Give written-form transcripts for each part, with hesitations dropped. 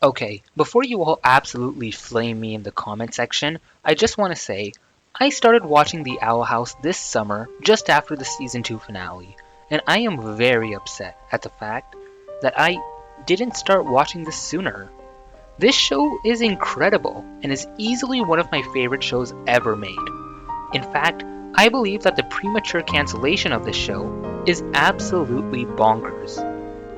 Okay, before you all absolutely flame me in the comment section, I just want to say I started watching The Owl House this summer just after the season 2 finale, and I am very upset at the fact that I didn't start watching this sooner. This show is incredible and is easily one of my favorite shows ever made. In fact, I believe that the premature cancellation of this show is absolutely bonkers.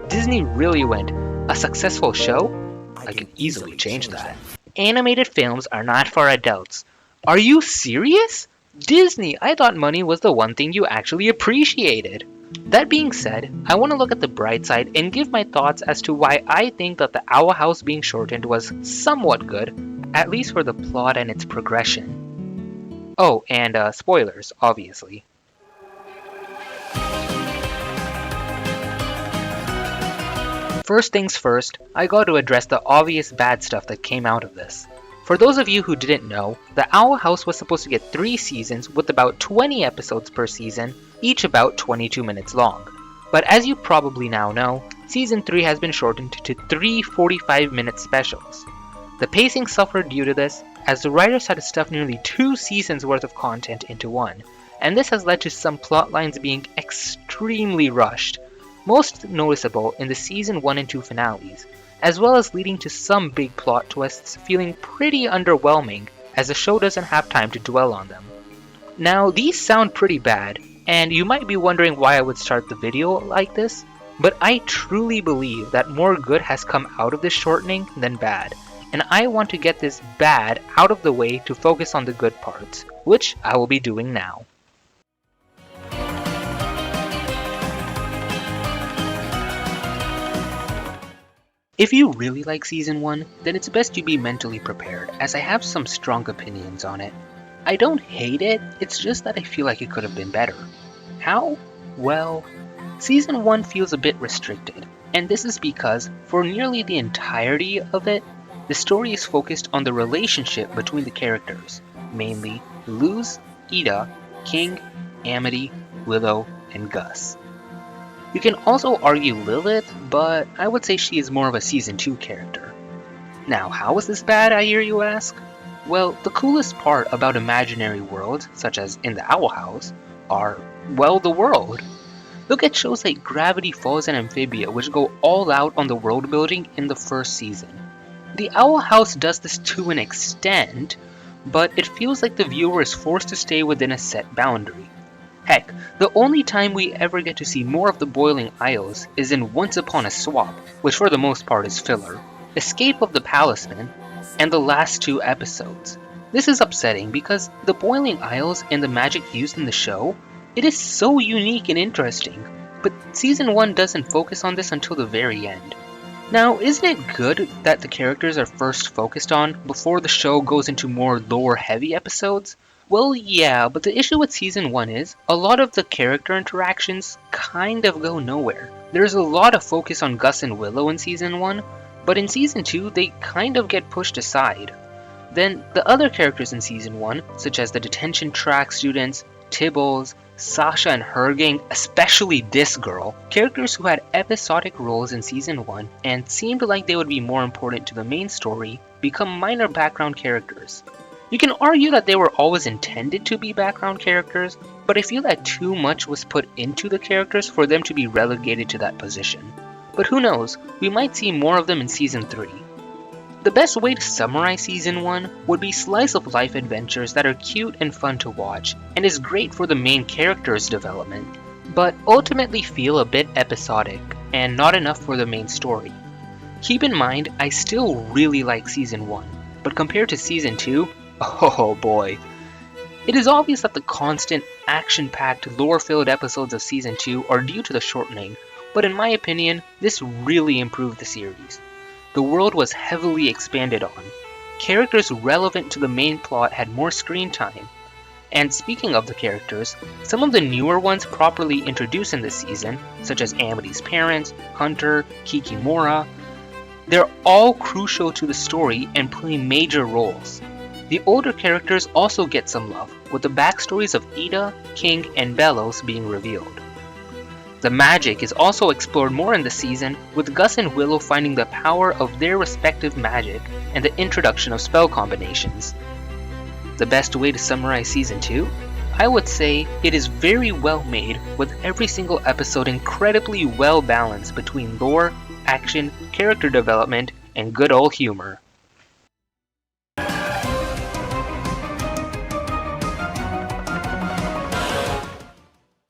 Disney really went, a successful show? I can easily change that. Animated films are not for adults. Are you serious? Disney, I thought money was the one thing you actually appreciated. That being said, I want to look at the bright side and give my thoughts as to why I think that the Owl House being shortened was somewhat good, at least for the plot and its progression. Oh, and spoilers, obviously. First things first, I got to address the obvious bad stuff that came out of this. For those of you who didn't know, The Owl House was supposed to get 3 seasons with about 20 episodes per season, each about 22 minutes long. But as you probably now know, Season 3 has been shortened to 3 45-minute specials. The pacing suffered due to this, as the writers had to stuff nearly 2 seasons worth of content into one, and this has led to some plot lines being extremely rushed, most noticeable in the season 1 and 2 finales, as well as leading to some big plot twists feeling pretty underwhelming as the show doesn't have time to dwell on them. Now, these sound pretty bad, and you might be wondering why I would start the video like this, but I truly believe that more good has come out of this shortening than bad, and I want to get this bad out of the way to focus on the good parts, which I will be doing now. If you really like Season 1, then it's best you be mentally prepared, as I have some strong opinions on it. I don't hate it, it's just that I feel like it could have been better. How? Well, Season 1 feels a bit restricted, and this is because, for nearly the entirety of it, the story is focused on the relationship between the characters, mainly Luz, Ida, King, Amity, Willow, and Gus. You can also argue Lilith, but I would say she is more of a Season 2 character. Now, how is this bad, I hear you ask? Well, the coolest part about imaginary worlds, such as in the Owl House, are, well, the world. Look at shows like Gravity Falls and Amphibia, which go all out on the world building in the first season. The Owl House does this to an extent, but it feels like the viewer is forced to stay within a set boundary. Heck, the only time we ever get to see more of the Boiling Isles is in Once Upon a Swap, which for the most part is filler, Escape of the Palisman, and the last 2 episodes. This is upsetting because the Boiling Isles and the magic used in the show, it is so unique and interesting, but Season 1 doesn't focus on this until the very end. Now, isn't it good that the characters are first focused on before the show goes into more lore-heavy episodes? Well, yeah, but the issue with Season 1 is, a lot of the character interactions kind of go nowhere. There's a lot of focus on Gus and Willow in Season 1, but in Season 2 they kind of get pushed aside. Then, the other characters in Season 1, such as the detention track students, Tibbles, Sasha and her gang, especially this girl, characters who had episodic roles in Season 1 and seemed like they would be more important to the main story, become minor background characters. You can argue that they were always intended to be background characters, but I feel that too much was put into the characters for them to be relegated to that position. But who knows, we might see more of them in Season 3. The best way to summarize Season 1 would be slice of life adventures that are cute and fun to watch, and is great for the main character's development, but ultimately feel a bit episodic, and not enough for the main story. Keep in mind, I still really like Season 1, but compared to Season 2, oh boy. It is obvious that the constant, action-packed, lore-filled episodes of Season 2 are due to the shortening, but in my opinion, this really improved the series. The world was heavily expanded on. Characters relevant to the main plot had more screen time. And speaking of the characters, some of the newer ones properly introduced in this season, such as Amity's parents, Hunter, Kikimora, they're all crucial to the story and play major roles. The older characters also get some love, with the backstories of Ida, King, and Bellows being revealed. The magic is also explored more in the season, with Gus and Willow finding the power of their respective magic and the introduction of spell combinations. The best way to summarize Season 2? I would say it is very well made, with every single episode incredibly well balanced between lore, action, character development, and good old humor.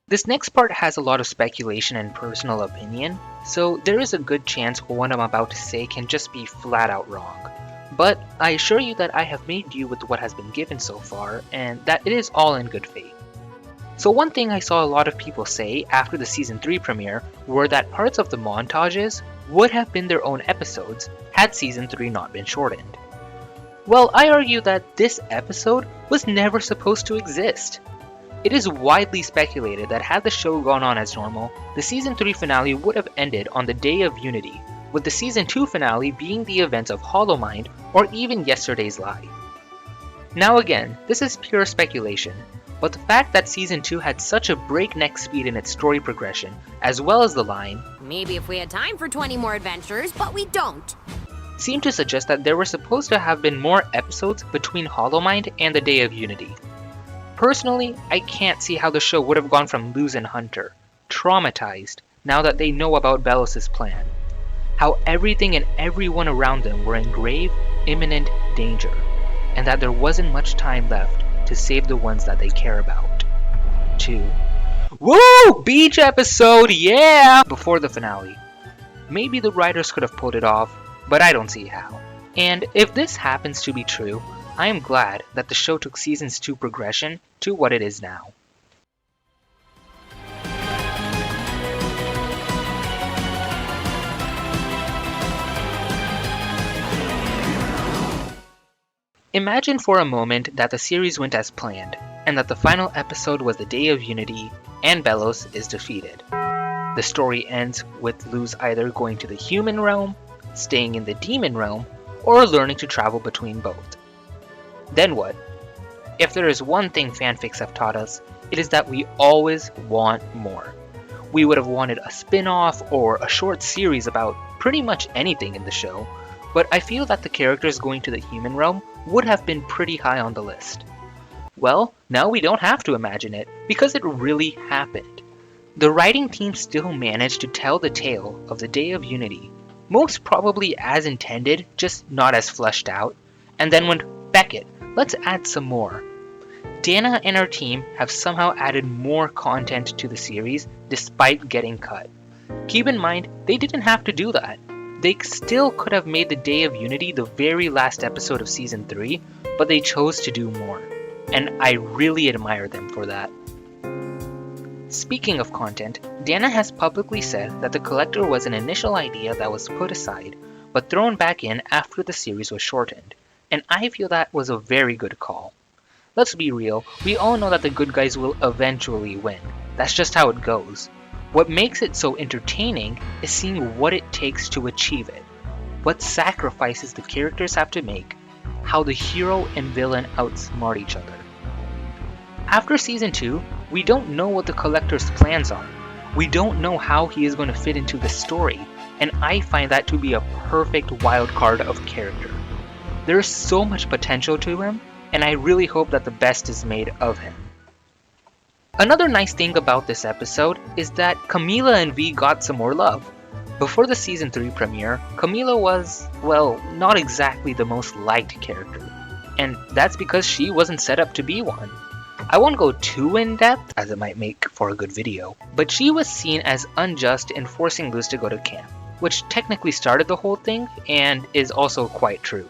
This next part has a lot of speculation and personal opinion, so there is a good chance what I'm about to say can just be flat out wrong. But I assure you that I have made do with what has been given so far, and that it is all in good faith. So one thing I saw a lot of people say after the Season 3 premiere were that parts of the montages would have been their own episodes had Season 3 not been shortened. Well, I argue that this episode was never supposed to exist. It is widely speculated that had the show gone on as normal, the Season 3 finale would have ended on the Day of Unity, with the Season 2 finale being the events of Hollowmind or even Yesterday's Lie. Now again, this is pure speculation, but the fact that Season 2 had such a breakneck speed in its story progression, as well as the line, "Maybe if we had time for 20 more adventures, but we don't," seemed to suggest that there were supposed to have been more episodes between Hollowmind and the Day of Unity. Personally, I can't see how the show would have gone from Luz and Hunter, traumatized, now that they know about Belos' plan. How everything and everyone around them were in grave, imminent danger, and that there wasn't much time left to save the ones that they care about. 2. Woo! Beach episode, yeah! Before the finale. Maybe the writers could have pulled it off, but I don't see how. And if this happens to be true, I am glad that the show took Season 2 progression to what it is now. Imagine for a moment that the series went as planned, and that the final episode was the Day of Unity, and Belos is defeated. The story ends with Luz either going to the human realm, staying in the demon realm, or learning to travel between both. Then what? If there is one thing fanfics have taught us, it is that we always want more. We would have wanted a spin-off or a short series about pretty much anything in the show, but I feel that the characters going to the human realm would have been pretty high on the list. Well, now we don't have to imagine it, because it really happened. The writing team still managed to tell the tale of the Day of Unity, most probably as intended, just not as fleshed out, and then went, "Beck it, let's add some more." Dana and her team have somehow added more content to the series despite getting cut. Keep in mind, they didn't have to do that. They still could have made the Day of Unity the very last episode of Season 3, but they chose to do more, and I really admire them for that. Speaking of content, Dana has publicly said that the Collector was an initial idea that was put aside, but thrown back in after the series was shortened, and I feel that was a very good call. Let's be real, we all know that the good guys will eventually win. That's just how it goes. What makes it so entertaining is seeing what it takes to achieve it, what sacrifices the characters have to make, how the hero and villain outsmart each other. After Season 2, we don't know what the Collector's plans are. We don't know how he is going to fit into the story, and I find that to be a perfect wild card of character. There is so much potential to him, and I really hope that the best is made of him. Another nice thing about this episode is that Camila and V got some more love. Before the Season 3 premiere, Camila was, well, not exactly the most liked character, and that's because she wasn't set up to be one. I won't go too in depth, as it might make for a good video, but she was seen as unjust in forcing Luz to go to camp, which technically started the whole thing and is also quite true.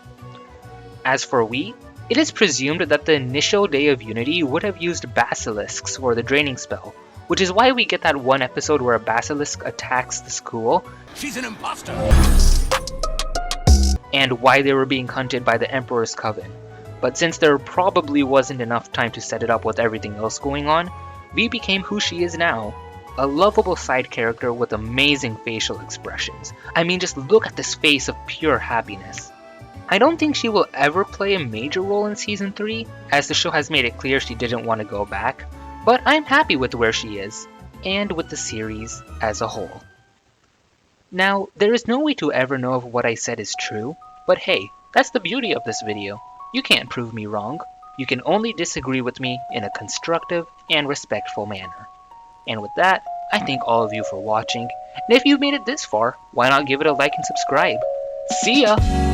As for We, it is presumed that the initial Day of Unity would have used basilisks for the draining spell, which is why we get that one episode where a basilisk attacks the school. She's an imposter! And why they were being hunted by the Emperor's Coven. But since there probably wasn't enough time to set it up with everything else going on, V became who she is now. A lovable side character with amazing facial expressions. I mean, just look at this face of pure happiness. I don't think she will ever play a major role in Season 3, as the show has made it clear she didn't want to go back, but I'm happy with where she is. and with the series as a whole. Now, there is no way to ever know if what I said is true, but hey, that's the beauty of this video. You can't prove me wrong. You can only disagree with me in a constructive and respectful manner. And with that, I thank all of you for watching, and if you've made it this far, why not give it a like and subscribe? See ya!